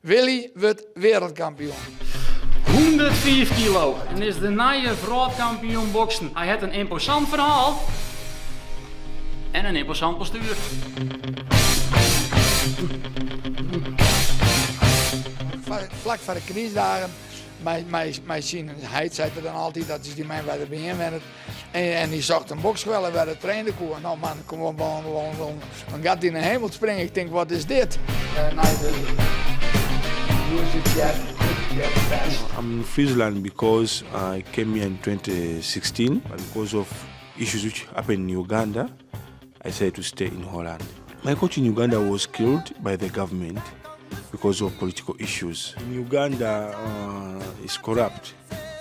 Willy wordt wereldkampioen. 105 kilo en is de nieuwe wereldkampioen boksen. Hij heeft een imposant verhaal en een imposant postuur. Vlak voor de crisis mij zien, hij zei dan altijd dat is die man bij de BN werd. En die zocht een boksgeweld bij de trainer koer. Nou man, kom op, dan gaat hij in de hemel springen. Ik denk, wat is dit? I'm in Friesland because I came here in 2016, but because of issues which happened in Uganda, I decided to stay in Holland. My coach in Uganda was killed by the government because of political issues. In Uganda, it's corrupt.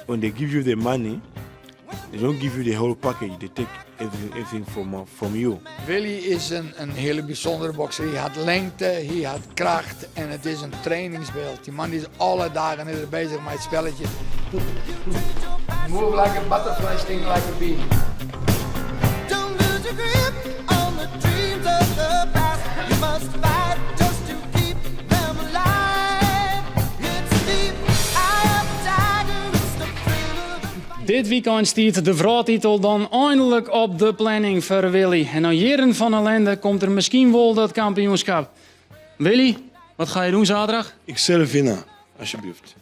When they give you the money, they don't give you the whole package. They take everything from you. Willy is een hele bijzondere bokser. Hij had lengte, hij had kracht en het is een trainingsbeeld. Die man is alle dagen bezig met het spelletje. Move like a butterfly, sting like a bee. Don't lose your grip on the dreams of the past. You must fight just to keep them alive. It's deep, eye of the tiger, it's the thrill of the fight. Dit weekend staat de vrouwtitel dan eindelijk op de planning voor Willy. En na jaren van ellende komt er misschien wel dat kampioenschap. Willy, wat ga je doen zaterdag? Ik zelf winnen, alsjeblieft.